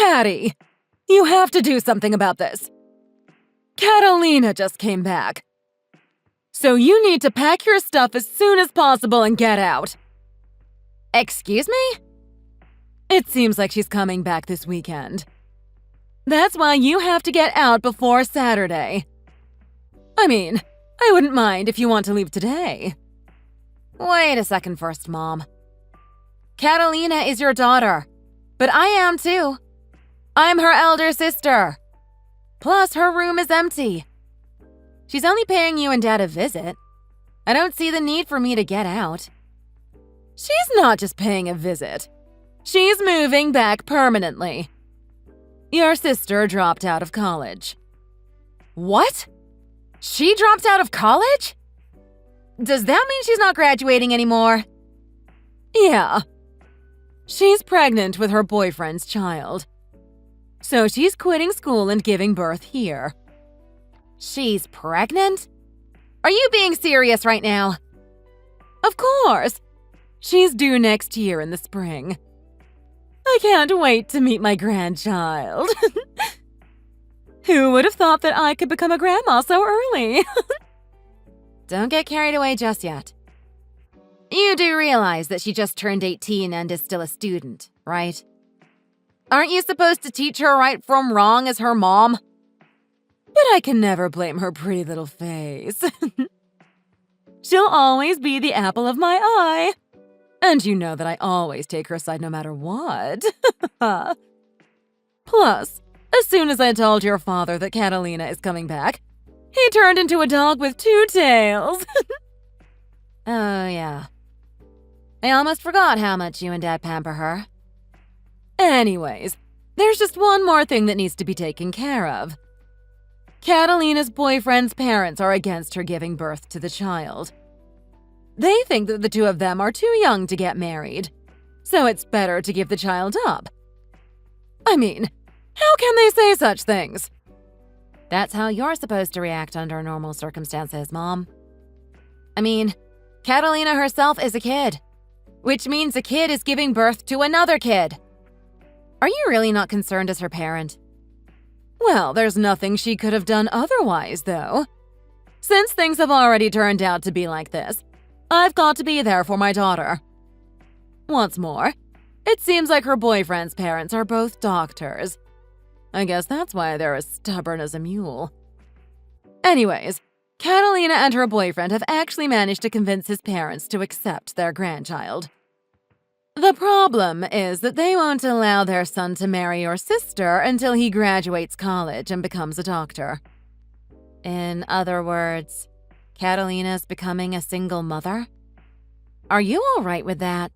Patty, you have to do something about this. Catalina just came back. So you need to pack your stuff as soon as possible and get out. Excuse me? It seems like she's coming back this weekend. That's why you have to get out before Saturday. I mean, I wouldn't mind if you want to leave today. Wait a second first, Mom. Catalina is your daughter, but I am too. I'm her elder sister. Plus, her room is empty. She's only paying you and Dad a visit. I don't see the need for me to get out. She's not just paying a visit. She's moving back permanently. Your sister dropped out of college. What? She dropped out of college? Does that mean she's not graduating anymore? Yeah. She's pregnant with her boyfriend's child. So she's quitting school and giving birth here. She's pregnant? Are you being serious right now? Of course. She's due next year in the spring. I can't wait to meet my grandchild. Who would have thought that I could become a grandma so early? Don't get carried away just yet. You do realize that she just turned 18 and is still a student, right? Aren't you supposed to teach her right from wrong as her mom? But I can never blame her pretty little face. She'll always be the apple of my eye. And you know that I always take her side no matter what. Plus, as soon as I told your father that Catalina is coming back, he turned into a dog with two tails. Oh, yeah. I almost forgot how much you and Dad pamper her. Anyways, there's just one more thing that needs to be taken care of. Catalina's boyfriend's parents are against her giving birth to the child. They think that the two of them are too young to get married, so it's better to give the child up. I mean, how can they say such things? That's how you're supposed to react under normal circumstances, Mom. I mean, Catalina herself is a kid, which means a kid is giving birth to another kid. Are you really not concerned as her parent? Well, there's nothing she could have done otherwise, though. Since things have already turned out to be like this, I've got to be there for my daughter. What's more, it seems like her boyfriend's parents are both doctors. I guess that's why they're as stubborn as a mule. Anyways, Catalina and her boyfriend have actually managed to convince his parents to accept their grandchild. The problem is that they won't allow their son to marry your sister until he graduates college and becomes a doctor. In other words, Catalina's becoming a single mother? Are you all right with that?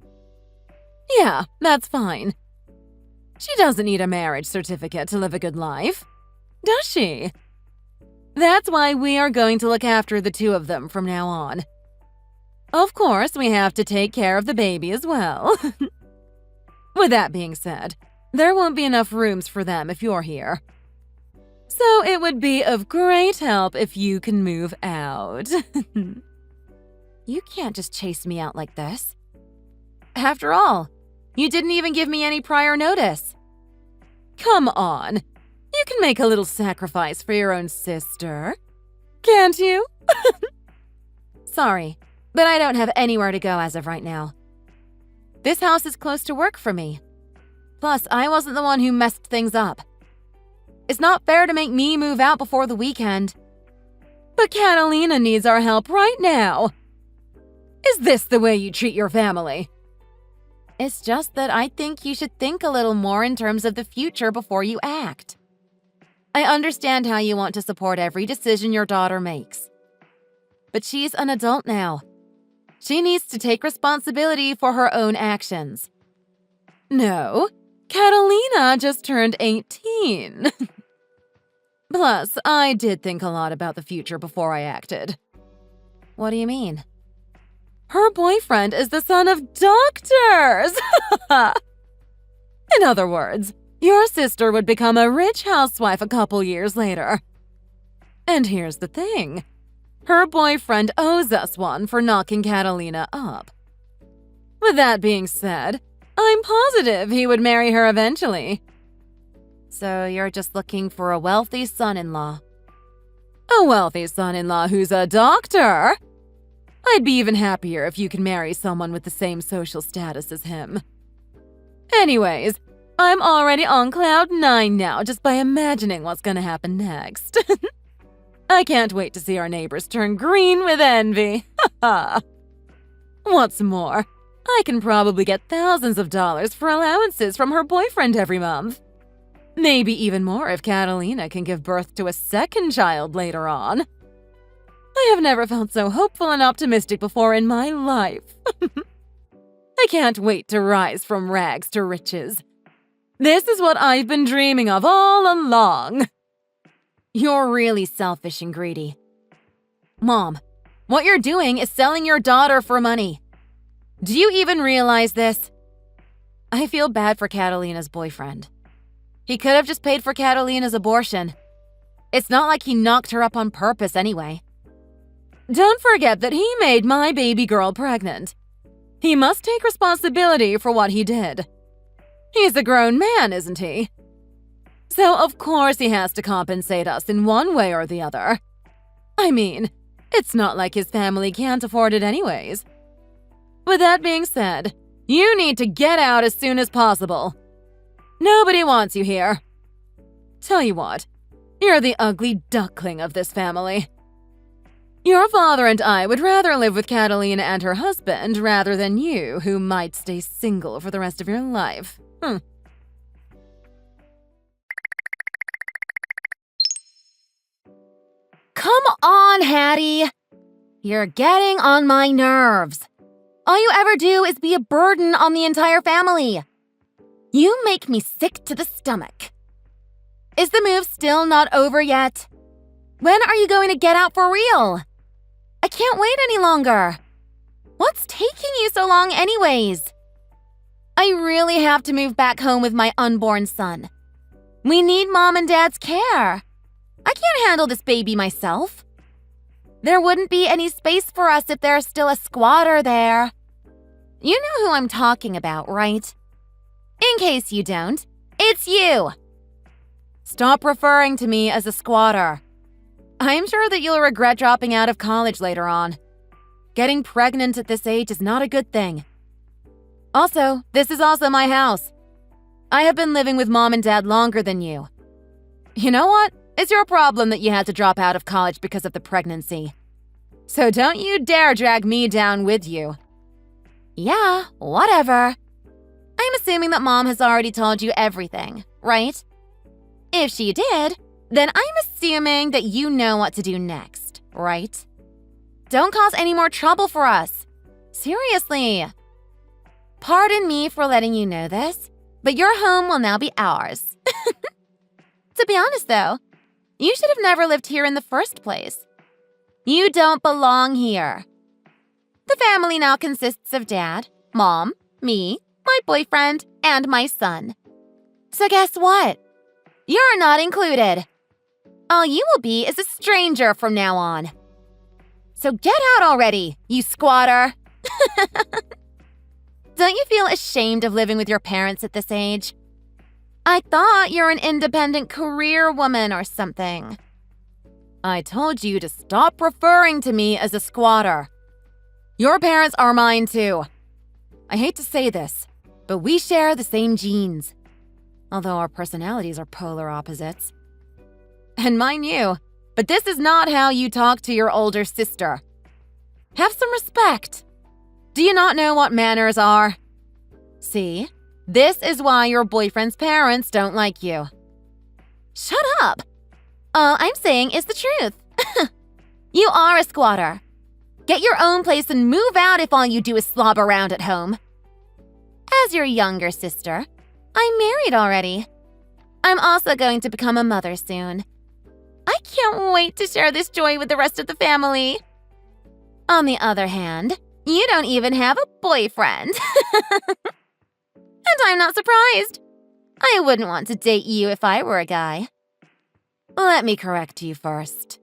Yeah, that's fine. She doesn't need a marriage certificate to live a good life, does she? That's why we are going to look after the two of them from now on. Of course, we have to take care of the baby as well. With that being said, there won't be enough rooms for them if you're here. So it would be of great help if you can move out. You can't just chase me out like this. After all, you didn't even give me any prior notice. Come on, you can make a little sacrifice for your own sister, can't you? Sorry, but I don't have anywhere to go as of right now. This house is close to work for me. Plus, I wasn't the one who messed things up. It's not fair to make me move out before the weekend. But Catalina needs our help right now. Is this the way you treat your family? It's just that I think you should think a little more in terms of the future before you act. I understand how you want to support every decision your daughter makes. But she's an adult now. She needs to take responsibility for her own actions. No, Catalina just turned 18. Plus, I did think a lot about the future before I acted. What do you mean? Her boyfriend is the son of doctors! In other words, your sister would become a rich housewife a couple years later. And here's the thing. Her boyfriend owes us one for knocking Catalina up. With that being said, I'm positive he would marry her eventually. So you're just looking for a wealthy son-in-law. A wealthy son-in-law who's a doctor? I'd be even happier if you could marry someone with the same social status as him. Anyways, I'm already on cloud 9 now just by imagining what's gonna happen next. I can't wait to see our neighbors turn green with envy. What's more, I can probably get thousands of dollars for allowances from her boyfriend every month. Maybe even more if Catalina can give birth to a second child later on. I have never felt so hopeful and optimistic before in my life. I can't wait to rise from rags to riches. This is what I've been dreaming of all along. You're really selfish and greedy. Mom, what you're doing is selling your daughter for money. Do you even realize this? I feel bad for Catalina's boyfriend. He could have just paid for Catalina's abortion. It's not like he knocked her up on purpose anyway. Don't forget that he made my baby girl pregnant. He must take responsibility for what he did. He's a grown man, isn't he? So of course he has to compensate us in one way or the other. I mean, it's not like his family can't afford it anyways. With that being said, you need to get out as soon as possible. Nobody wants you here. Tell you what, you're the ugly duckling of this family. Your father and I would rather live with Catalina and her husband rather than you, who might stay single for the rest of your life. Come on, Hattie. You're getting on my nerves. All you ever do is be a burden on the entire family. You make me sick to the stomach. Is the move still not over yet? When are you going to get out for real? I can't wait any longer. What's taking you so long anyways? I really have to move back home with my unborn son. We need Mom and Dad's care. I can't handle this baby myself. There wouldn't be any space for us if there's still a squatter there. You know who I'm talking about, right? In case you don't, it's you. Stop referring to me as a squatter. I'm sure that you'll regret dropping out of college later on. Getting pregnant at this age is not a good thing. Also, this is also my house. I have been living with Mom and Dad longer than you. You know what? It's your problem that you had to drop out of college because of the pregnancy. So don't you dare drag me down with you. Yeah, whatever. I'm assuming that Mom has already told you everything, right? If she did, then I'm assuming that you know what to do next, right? Don't cause any more trouble for us. Seriously. Pardon me for letting you know this, but your home will now be ours. To be honest, though, you should have never lived here in the first place. You don't belong here. The family now consists of Dad, Mom, me, my boyfriend, and my son. So guess what? You're not included. All you will be is a stranger from now on. So get out already, you squatter. Don't you feel ashamed of living with your parents at this age? I thought you're an independent career woman or something. I told you to stop referring to me as a squatter. Your parents are mine too. I hate to say this, but we share the same genes. Although our personalities are polar opposites. And mind you, but this is not how you talk to your older sister. Have some respect. Do you not know what manners are? See? This is why your boyfriend's parents don't like you. Shut up! All I'm saying is the truth. You are a squatter. Get your own place and move out if all you do is slob around at home. As your younger sister, I'm married already. I'm also going to become a mother soon. I can't wait to share this joy with the rest of the family. On the other hand, you don't even have a boyfriend. And I'm not surprised. I wouldn't want to date you if I were a guy. Let me correct you first.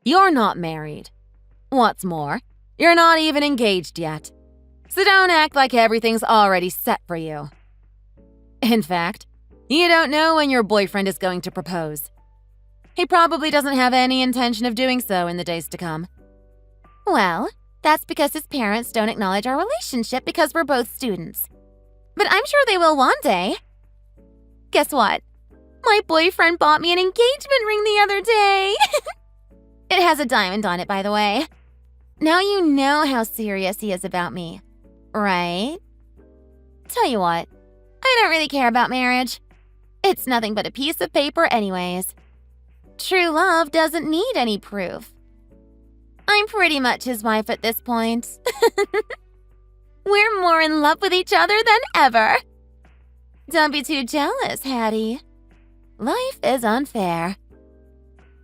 You're not married. What's more, you're not even engaged yet. So don't act like everything's already set for you. In fact, You don't know when your boyfriend is going to propose. He probably doesn't have any intention of doing so in the days to come. Well, that's because his parents don't acknowledge our relationship because we're both students. But I'm sure they will one day. Guess what? My boyfriend bought me an engagement ring the other day. It has a diamond on it, by the way. Now you know how serious he is about me, right? Tell you what, I don't really care about marriage. It's nothing but a piece of paper anyways. True love doesn't need any proof. I'm pretty much his wife at this point. We're more in love with each other than ever. Don't be too jealous, Hattie. Life is unfair.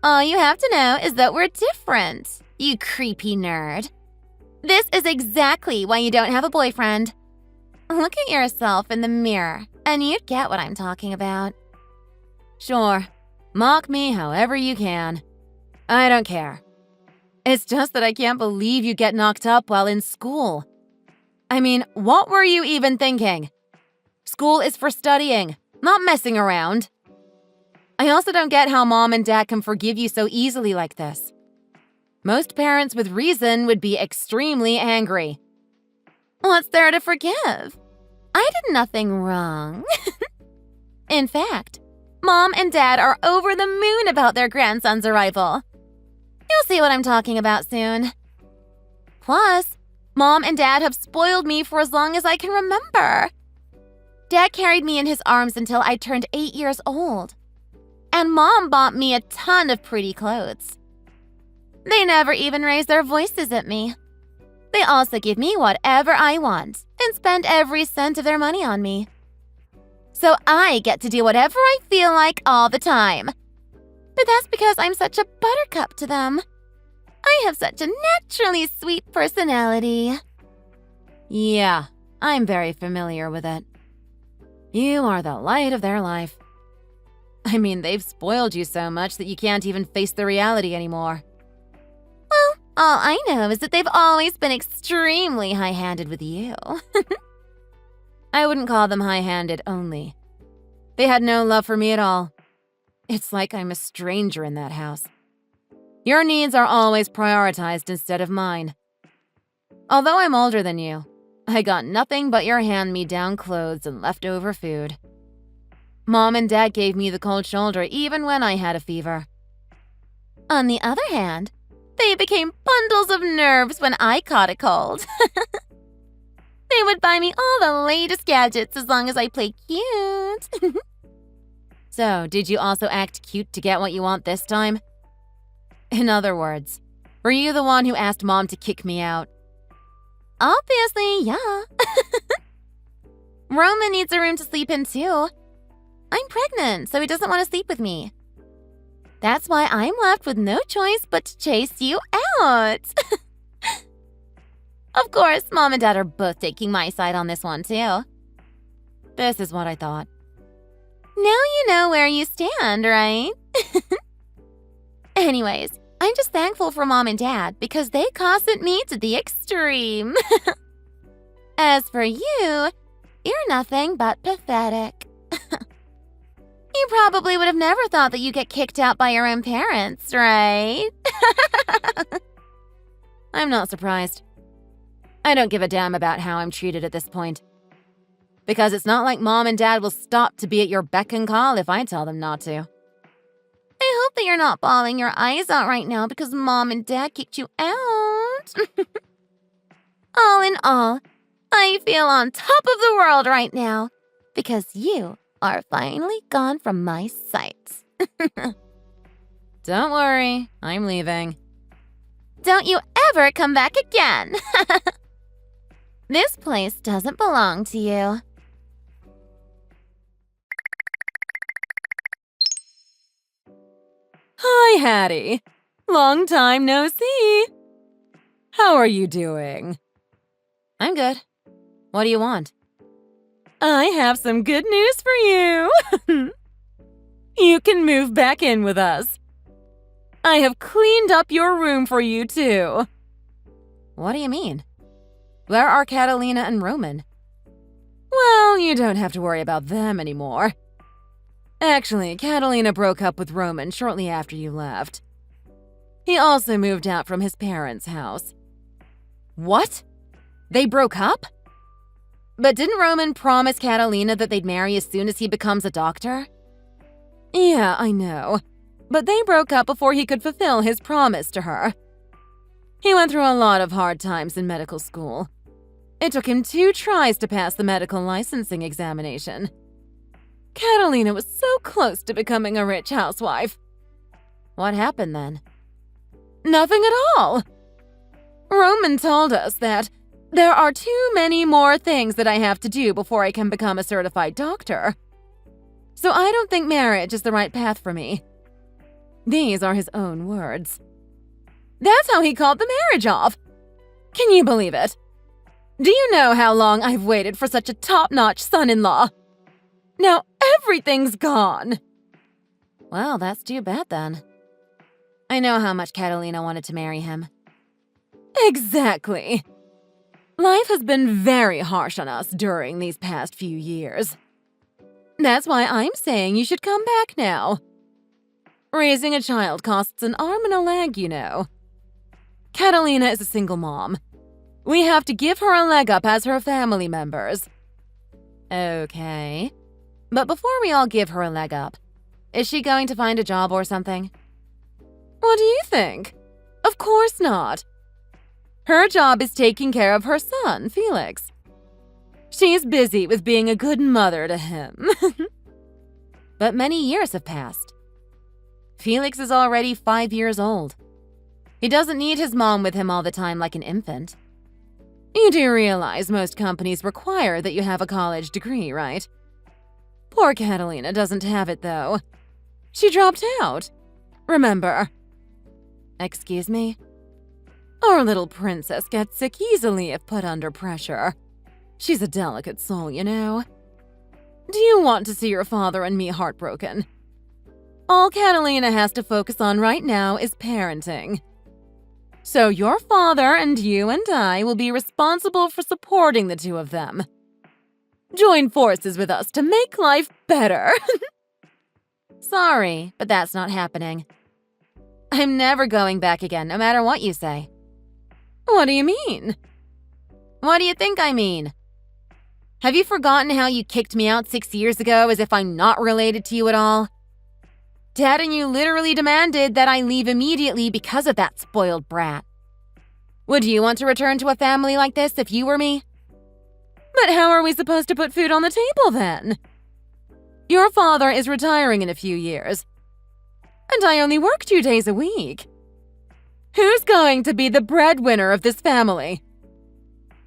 All you have to know is that we're different, you creepy nerd. This is exactly why you don't have a boyfriend. Look at yourself in the mirror, and you'd get what I'm talking about. Sure, mock me however you can. I don't care. It's just that I can't believe you get knocked up while in school. I mean, what were you even thinking? School is for studying, not messing around. I also don't get how Mom and Dad can forgive you so easily like this. Most parents with reason would be extremely angry. What's there to forgive? I did nothing wrong. In fact, Mom and Dad are over the moon about their grandson's arrival. You'll see what I'm talking about soon. Plus, Mom and Dad have spoiled me for as long as I can remember. Dad carried me in his arms until I turned 8 years old. And Mom bought me a ton of pretty clothes. They never even raise their voices at me. They also give me whatever I want and spend every cent of their money on me. So I get to do whatever I feel like all the time. But that's because I'm such a buttercup to them. I have such a naturally sweet personality. Yeah, I'm very familiar with it. You are the light of their life. I mean, they've spoiled you so much that you can't even face the reality anymore. Well, all I know is that they've always been extremely high-handed with you. I wouldn't call them high-handed only. They had no love for me at all. It's like I'm a stranger in that house. Your needs are always prioritized instead of mine. Although I'm older than you, I got nothing but your hand-me-down clothes and leftover food. Mom and Dad gave me the cold shoulder even when I had a fever. On the other hand, they became bundles of nerves when I caught a cold. They would buy me all the latest gadgets as long as I played cute. So, did you also act cute to get what you want this time? In other words, were you the one who asked Mom to kick me out? Obviously, yeah. Roman needs a room to sleep in too. I'm pregnant, so he doesn't want to sleep with me. That's why I'm left with no choice but to chase you out. Of course, Mom and Dad are both taking my side on this one too. This is what I thought. Now you know where you stand, right? Anyways, I'm just thankful for Mom and Dad because they cosset me to the extreme. As for you, you're nothing but pathetic. You probably would have never thought that you'd get kicked out by your own parents, right? I'm not surprised. I don't give a damn about how I'm treated at this point. Because it's not like Mom and Dad will stop to be at your beck and call if I tell them not to. I hope that you're not bawling your eyes out right now because Mom and Dad kicked you out. All in all, I feel on top of the world right now because you are finally gone from my sight. Don't worry, I'm leaving. Don't you ever come back again. This place doesn't belong to you. Hi, Hattie. Long time no see. How are you doing? I'm good. What do you want? I have some good news for you. You can move back in with us. I have cleaned up your room for you, too. What do you mean? Where are Catalina and Roman? Well, you don't have to worry about them anymore. Actually, Catalina broke up with Roman shortly after you left. He also moved out from his parents' house. What? They broke up? But didn't Roman promise Catalina that they'd marry as soon as he becomes a doctor? Yeah, I know. But they broke up before he could fulfill his promise to her. He went through a lot of hard times in medical school. It took him 2 tries to pass the medical licensing examination. Catalina was so close to becoming a rich housewife. What happened then? Nothing at all. Roman told us that there are too many more things that I have to do before I can become a certified doctor. So I don't think marriage is the right path for me. These are his own words. That's how he called the marriage off. Can you believe it? Do you know how long I've waited for such a top-notch son-in-law? Now everything's gone. Well, that's too bad then. I know how much Catalina wanted to marry him. Exactly. Life has been very harsh on us during these past few years. That's why I'm saying you should come back now. Raising a child costs an arm and a leg, you know. Catalina is a single mom. We have to give her a leg up as her family members. Okay. But before we all give her a leg up, is she going to find a job or something? What do you think? Of course not. Her job is taking care of her son, Felix. She's busy with being a good mother to him. But many years have passed. Felix is already 5 years old. He doesn't need his mom with him all the time like an infant. You do realize most companies require that you have a college degree, right? Poor Catalina doesn't have it, though. She dropped out. Remember? Excuse me? Our little princess gets sick easily if put under pressure. She's a delicate soul, you know. Do you want to see your father and me heartbroken? All Catalina has to focus on right now is parenting. So your father and you and I will be responsible for supporting the 2 of them. Join forces with us to make life better. Sorry, but that's not happening. I'm never going back again, no matter what you say. What do you mean? What do you think I mean? Have you forgotten how you kicked me out 6 years ago as if I'm not related to you at all? Dad and you literally demanded that I leave immediately because of that spoiled brat. Would you want to return to a family like this if you were me? But how are we supposed to put food on the table then? Your father is retiring in a few years. And I only work 2 days a week. Who's going to be the breadwinner of this family?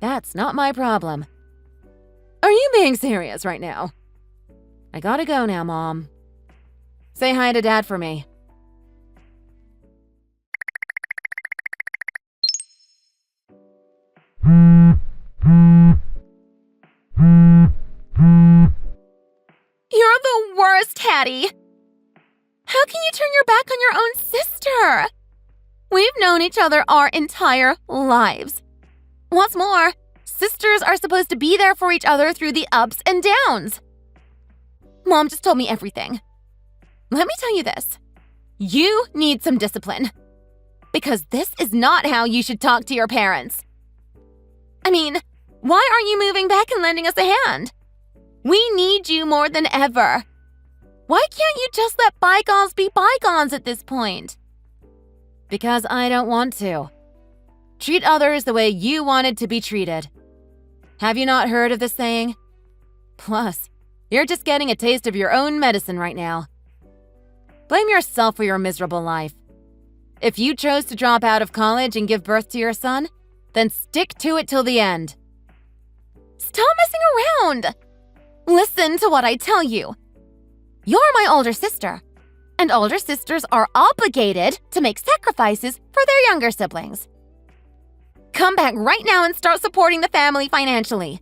That's not my problem. Are you being serious right now? I gotta go now, Mom. Say hi to Dad for me. You're the worst, Hattie! How can you turn your back on your own sister? We've known each other our entire lives. What's more, sisters are supposed to be there for each other through the ups and downs. Mom just told me everything. Let me tell you this. You need some discipline. Because this is not how you should talk to your parents. I mean, why aren't you moving back and lending us a hand? We need you more than ever. Why can't you just let bygones be bygones at this point? Because I don't want to. Treat others the way you wanted to be treated. Have you not heard of this saying? Plus, you're just getting a taste of your own medicine right now. Blame yourself for your miserable life. If you chose to drop out of college and give birth to your son, then stick to it till the end. Stop messing around! Listen to what I tell you. You're my older sister, and older sisters are obligated to make sacrifices for their younger siblings. Come back right now and start supporting the family financially.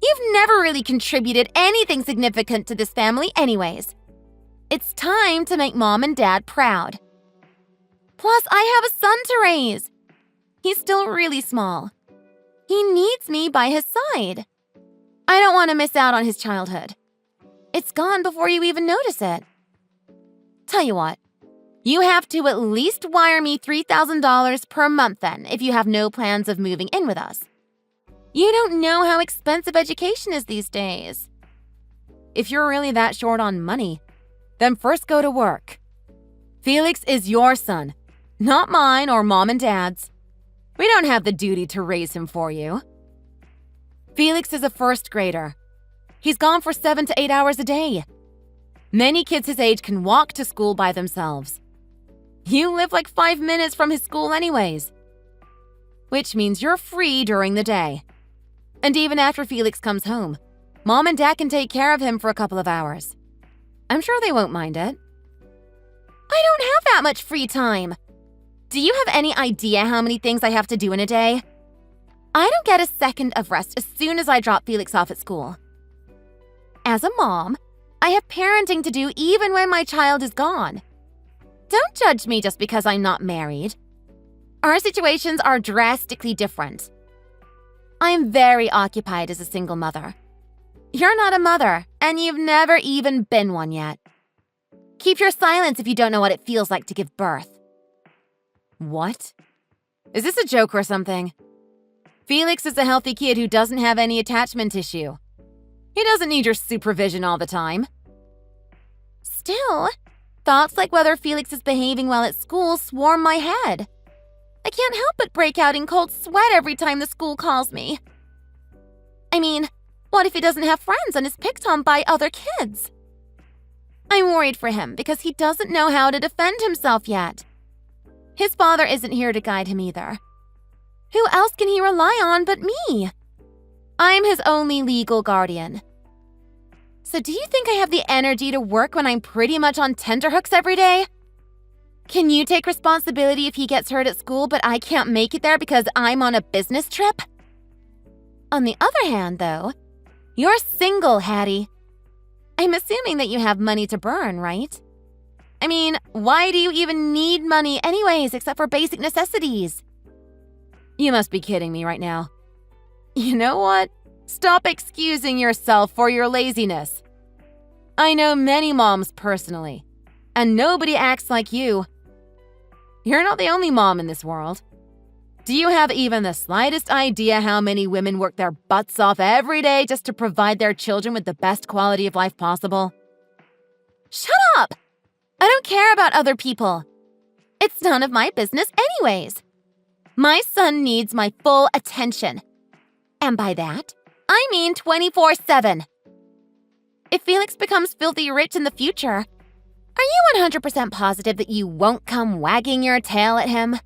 You've never really contributed anything significant to this family anyways. It's time to make Mom and Dad proud. Plus, I have a son to raise. He's still really small. He needs me by his side. I don't want to miss out on his childhood. It's gone before you even notice it. Tell you what, you have to at least wire me $3,000 per month then if you have no plans of moving in with us. You don't know how expensive education is these days. If you're really that short on money, then first go to work. Felix is your son, not mine or mom and dad's. We don't have the duty to raise him for you. Felix is a first grader. He's gone for 7 to 8 hours a day. Many kids his age can walk to school by themselves. You live like 5 minutes from his school anyways, which means you're free during the day. And even after Felix comes home, Mom and Dad can take care of him for a couple of hours. I'm sure they won't mind it. I don't have that much free time. Do you have any idea how many things I have to do in a day? I don't get a second of rest as soon as I drop Felix off at school. As a mom, I have parenting to do even when my child is gone. Don't judge me just because I'm not married. Our situations are drastically different. I am very occupied as a single mother. You're not a mother, and you've never even been one yet. Keep your silence if you don't know what it feels like to give birth. What? Is this a joke or something? Felix is a healthy kid who doesn't have any attachment issue. He doesn't need your supervision all the time. Still, thoughts like whether Felix is behaving well at school swarm my head. I can't help but break out in cold sweat every time the school calls me. I mean, what if he doesn't have friends and is picked on by other kids? I'm worried for him because he doesn't know how to defend himself yet. His father isn't here to guide him either. Who else can he rely on but me? I'm his only legal guardian. So do you think I have the energy to work when I'm pretty much on tenterhooks every day? Can you take responsibility if he gets hurt at school but I can't make it there because I'm on a business trip? On the other hand, though, you're single, Hattie. I'm assuming that you have money to burn, right? I mean, why do you even need money anyways except for basic necessities? You must be kidding me right now. You know what? Stop excusing yourself for your laziness. I know many moms personally, and nobody acts like you. You're not the only mom in this world. Do you have even the slightest idea how many women work their butts off every day just to provide their children with the best quality of life possible? Shut up! I don't care about other people. It's none of my business anyways. My son needs my full attention. And by that, I mean 24/7. If Felix becomes filthy rich in the future, are you 100% positive that you won't come wagging your tail at him?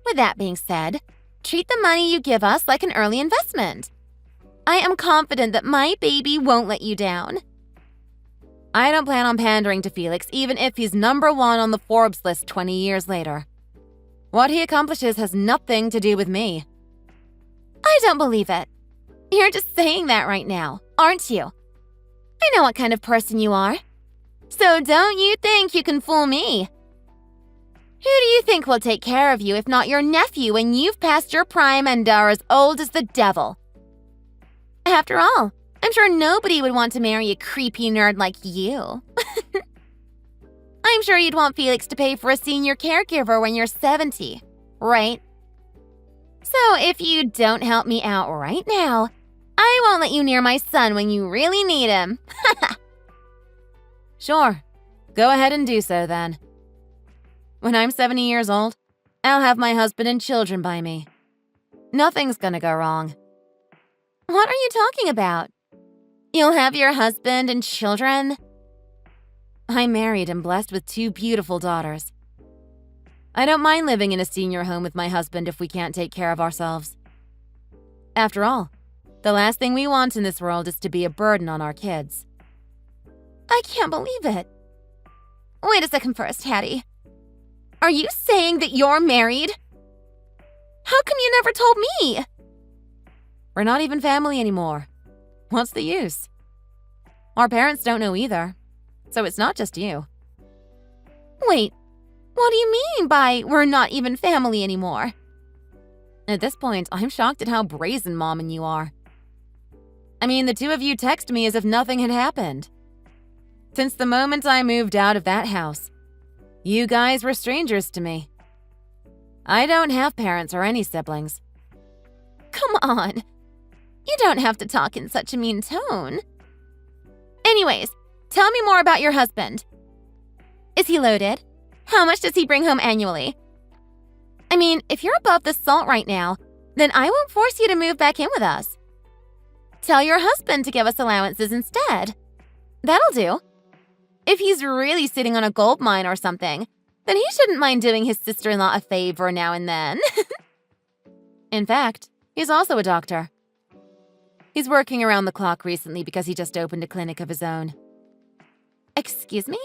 With that being said, treat the money you give us like an early investment. I am confident that my baby won't let you down. I don't plan on pandering to Felix even if he's #1 on the Forbes list 20 years later. What he accomplishes has nothing to do with me. I don't believe it. You're just saying that right now, aren't you? I know what kind of person you are. So don't you think you can fool me? Who do you think will take care of you if not your nephew when you've passed your prime and are as old as the devil? After all, I'm sure nobody would want to marry a creepy nerd like you. I'm sure you'd want Felix to pay for a senior caregiver when you're 70, right? So if you don't help me out right now, I won't let you near my son when you really need him. Sure, go ahead and do so then. When I'm 70 years old, I'll have my husband and children by me. Nothing's gonna go wrong. What are you talking about? You'll have your husband and children? I'm married and blessed with 2 beautiful daughters. I don't mind living in a senior home with my husband if we can't take care of ourselves. After all, the last thing we want in this world is to be a burden on our kids. I can't believe it. Wait a second first, Hattie. Are you saying that you're married? How come you never told me? We're not even family anymore. What's the use? Our parents don't know either, so it's not just you. Wait, what do you mean by we're not even family anymore? At this point, I'm shocked at how brazen Mom and you are. I mean, the two of you text me as if nothing had happened. Since the moment I moved out of that house, you guys were strangers to me. I don't have parents or any siblings. Come on. You don't have to talk in such a mean tone. Anyways, tell me more about your husband. Is he loaded? How much does he bring home annually? I mean, if you're above the salt right now, then I won't force you to move back in with us. Tell your husband to give us allowances instead. That'll do. If he's really sitting on a gold mine or something, then he shouldn't mind doing his sister-in-law a favor now and then. In fact, he's also a doctor. He's working around the clock recently because he just opened a clinic of his own. Excuse me?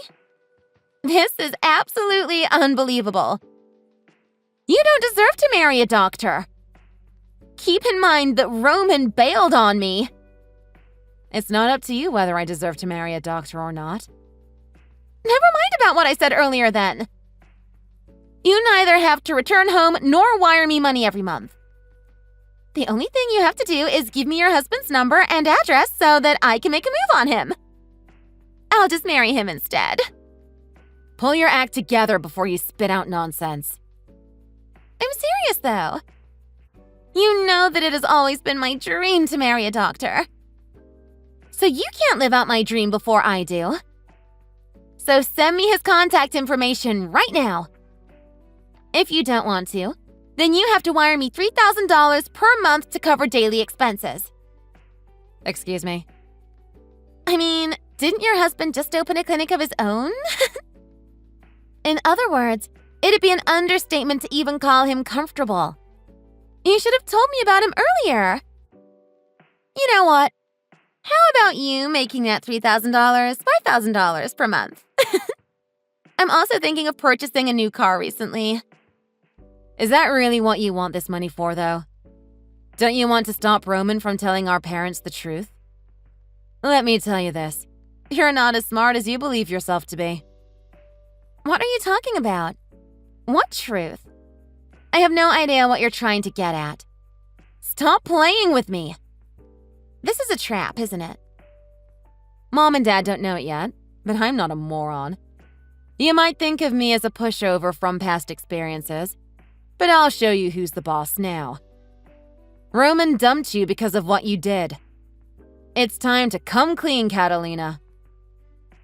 This is absolutely unbelievable. You don't deserve to marry a doctor. Keep in mind that Roman bailed on me. It's not up to you whether I deserve to marry a doctor or not. Never mind about what I said earlier then. You neither have to return home nor wire me money every month. The only thing you have to do is give me your husband's number and address so that I can make a move on him. I'll just marry him instead. Pull your act together before you spit out nonsense. I'm serious, though. You know that it has always been my dream to marry a doctor. So you can't live out my dream before I do. So send me his contact information right now. If you don't want to, then you have to wire me $3,000 per month to cover daily expenses. Excuse me? I mean, didn't your husband just open a clinic of his own? In other words, it'd be an understatement to even call him comfortable. You should have told me about him earlier. You know what? How about you making that $3,000, $5,000 per month? I'm also thinking of purchasing a new car recently. Is that really what you want this money for, though? Don't you want to stop Roman from telling our parents the truth? Let me tell you this. You're not as smart as you believe yourself to be. What are you talking about? What truth? I have no idea what you're trying to get at. Stop playing with me. This is a trap, isn't it? Mom and Dad don't know it yet, but I'm not a moron. You might think of me as a pushover from past experiences, but I'll show you who's the boss now. Roman dumped you because of what you did. It's time to come clean, Catalina.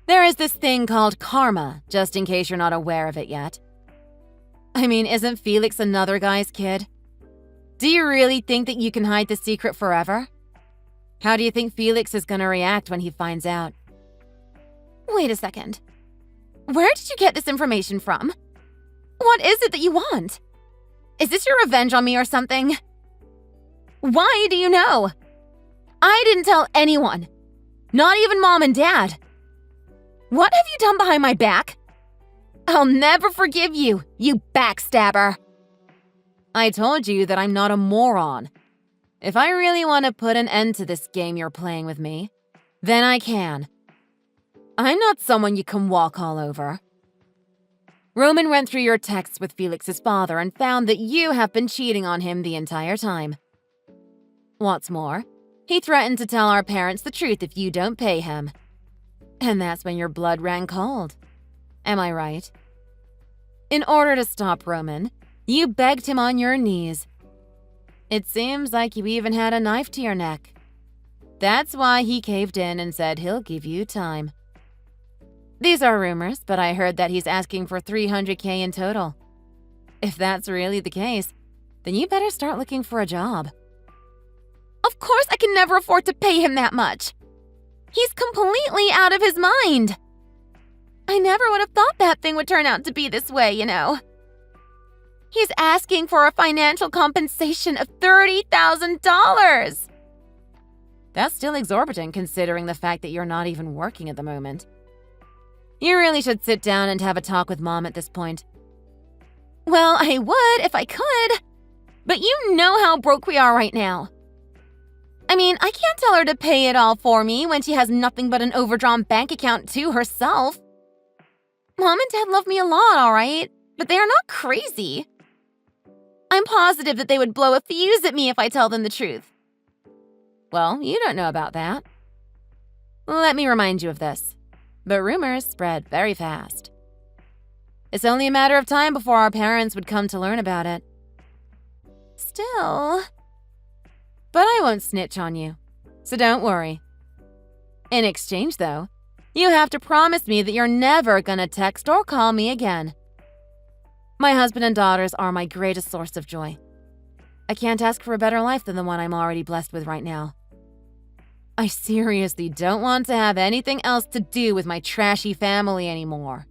There is this thing called karma, just in case you're not aware of it yet. I mean, isn't Felix another guy's kid? Do you really think that you can hide the secret forever? How do you think Felix is going to react when he finds out? Wait a second. Where did you get this information from? What is it that you want? Is this your revenge on me or something? Why do you know? I didn't tell anyone. Not even Mom and Dad. What have you done behind my back? I'll never forgive you, you backstabber. I told you that I'm not a moron. If I really want to put an end to this game you're playing with me, then I can. I'm not someone you can walk all over. Roman went through your texts with Felix's father and found that you have been cheating on him the entire time. What's more, he threatened to tell our parents the truth if you don't pay him. And that's when your blood ran cold. Am I right? In order to stop Roman, you begged him on your knees. It seems like you even had a knife to your neck. That's why he caved in and said he'll give you time. These are rumors, but I heard that he's asking for $300K in total. If that's really the case, then you better start looking for a job. Of course I can never afford to pay him that much. He's completely out of his mind. I never would have thought that thing would turn out to be this way, you know. He's asking for a financial compensation of $30,000. That's still exorbitant considering the fact that you're not even working at the moment. You really should sit down and have a talk with Mom at this point. Well, I would if I could. But you know how broke we are right now. I mean, I can't tell her to pay it all for me when she has nothing but an overdrawn bank account to herself. Mom and Dad love me a lot, all right? But they are not crazy. I'm positive that they would blow a fuse at me if I tell them the truth. Well, you don't know about that. Let me remind you of this. But rumors spread very fast. It's only a matter of time before our parents would come to learn about it. Still. But I won't snitch on you, so don't worry. In exchange, though, you have to promise me that you're never gonna text or call me again. My husband and daughters are my greatest source of joy. I can't ask for a better life than the one I'm already blessed with right now. I seriously don't want to have anything else to do with my trashy family anymore.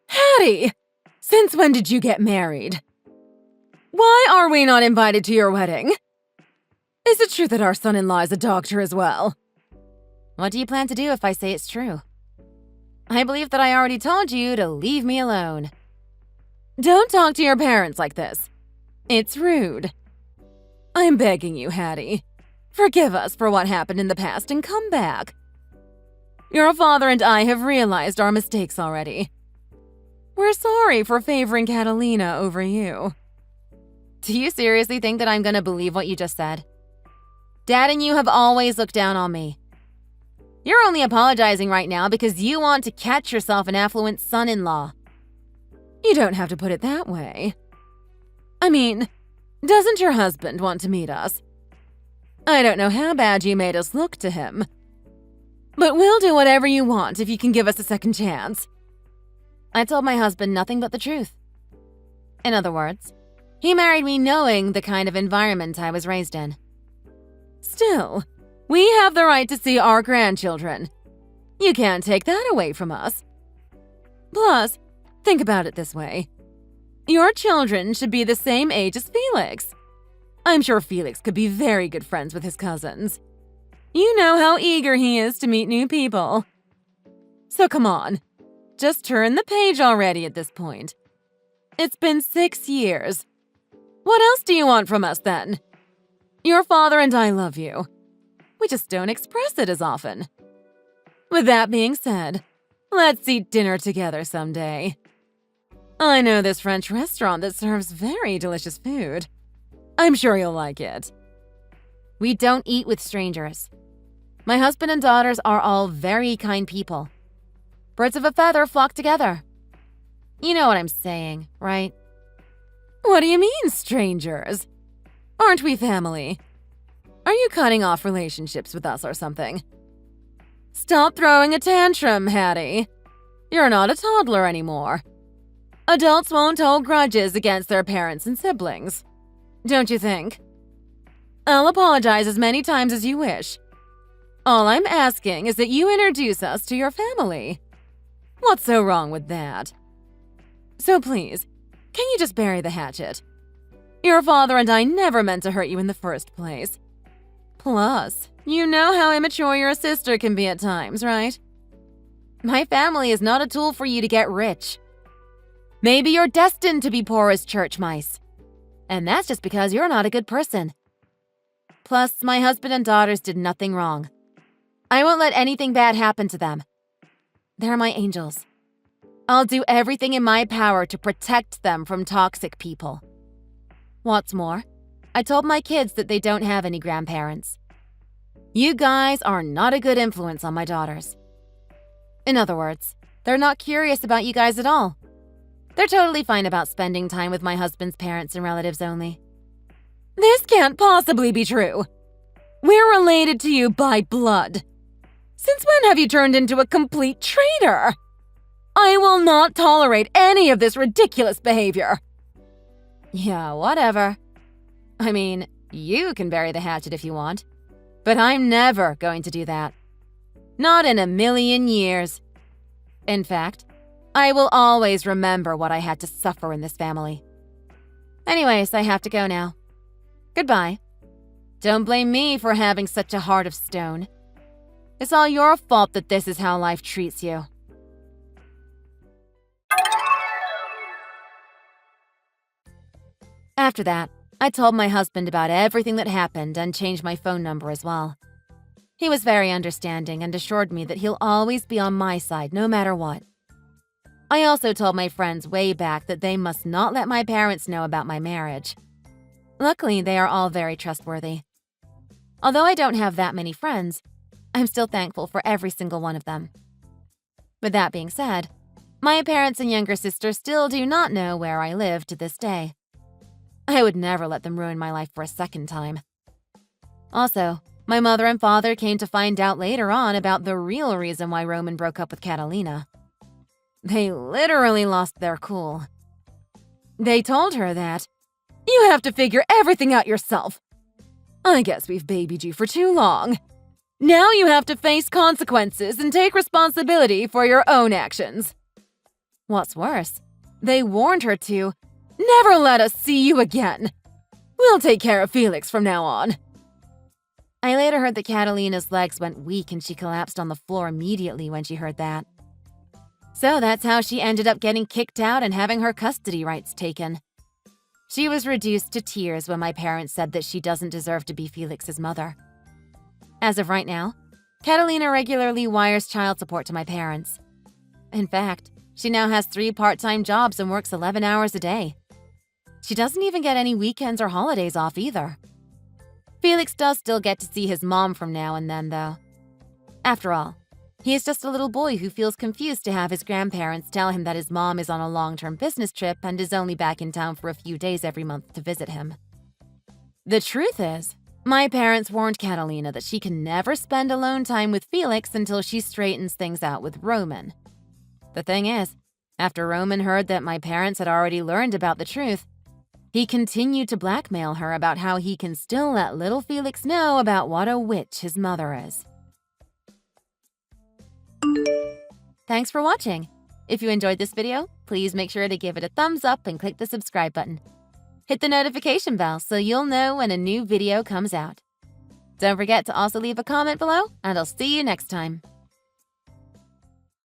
Hattie! Since when did you get married? Why are we not invited to your wedding? Is it true that our son-in-law is a doctor as well? What do you plan to do if I say it's true? I believe that I already told you to leave me alone. Don't talk to your parents like this. It's rude. I'm begging you, Hattie. Forgive us for what happened in the past and come back. Your father and I have realized our mistakes already. We're sorry for favoring Catalina over you. Do you seriously think that I'm gonna believe what you just said? Dad and you have always looked down on me. You're only apologizing right now because you want to catch yourself an affluent son-in-law. You don't have to put it that way. I mean, doesn't your husband want to meet us? I don't know how bad you made us look to him. But we'll do whatever you want if you can give us a second chance. I told my husband nothing but the truth. In other words, he married me knowing the kind of environment I was raised in. Still, we have the right to see our grandchildren. You can't take that away from us. Plus, think about it this way. Your children should be the same age as Felix. I'm sure Felix could be very good friends with his cousins. You know how eager he is to meet new people. So come on, just turn the page already at this point. It's been 6 years. What else do you want from us then? Your father and I love you. We just don't express it as often. With that being said, let's eat dinner together someday. I know this French restaurant that serves very delicious food. I'm sure you'll like it. We don't eat with strangers. My husband and daughters are all very kind people. Birds of a feather flock together. You know what I'm saying, right? What do you mean, strangers? Aren't we family? Are you cutting off relationships with us or something? Stop throwing a tantrum, Hattie. You're not a toddler anymore. Adults won't hold grudges against their parents and siblings. Don't you think? I'll apologize as many times as you wish. All I'm asking is that you introduce us to your family. What's so wrong with that? So please, can you just bury the hatchet? Your father and I never meant to hurt you in the first place. Plus, you know how immature your sister can be at times, right? My family is not a tool for you to get rich. Maybe you're destined to be poor as church mice. And that's just because you're not a good person. Plus, my husband and daughters did nothing wrong. I won't let anything bad happen to them. They're my angels. I'll do everything in my power to protect them from toxic people. What's more, I told my kids that they don't have any grandparents. You guys are not a good influence on my daughters. In other words, they're not curious about you guys at all. They're totally fine about spending time with my husband's parents and relatives only. This can't possibly be true. We're related to you by blood. Since when have you turned into a complete traitor? I will not tolerate any of this ridiculous behavior. Yeah, whatever. I mean, you can bury the hatchet if you want, but I'm never going to do that. Not in a million years. In fact, I will always remember what I had to suffer in this family. Anyways, I have to go now. Goodbye. Don't blame me for having such a heart of stone. It's all your fault that this is how life treats you. After that, I told my husband about everything that happened and changed my phone number as well. He was very understanding and assured me that he'll always be on my side no matter what. I also told my friends way back that they must not let my parents know about my marriage. Luckily, they are all very trustworthy. Although I don't have that many friends, I'm still thankful for every single one of them. With that being said, my parents and younger sister still do not know where I live to this day. I would never let them ruin my life for a second time. Also, my mother and father came to find out later on about the real reason why Roman broke up with Catalina. They literally lost their cool. They told her that, "You have to figure everything out yourself. I guess we've babied you for too long. Now you have to face consequences and take responsibility for your own actions." What's worse, they warned her to, "Never let us see you again. We'll take care of Felix from now on." I later heard that Catalina's legs went weak and she collapsed on the floor immediately when she heard that. So that's how she ended up getting kicked out and having her custody rights taken. She was reduced to tears when my parents said that she doesn't deserve to be Felix's mother. As of right now, Catalina regularly wires child support to my parents. In fact, she now has 3 part-time jobs and works 11 hours a day. She doesn't even get any weekends or holidays off either. Felix does still get to see his mom from now and then, though. After all, he is just a little boy who feels confused to have his grandparents tell him that his mom is on a long-term business trip and is only back in town for a few days every month to visit him. The truth is, my parents warned Catalina that she can never spend alone time with Felix until she straightens things out with Roman. The thing is, after Roman heard that my parents had already learned about the truth, he continued to blackmail her about how he can still let little Felix know about what a witch his mother is. Thanks for watching. If you enjoyed this video, please make sure to give it a thumbs up and click the subscribe button. Hit the notification bell so you'll know when a new video comes out. Don't forget to also leave a comment below, and I'll see you next time.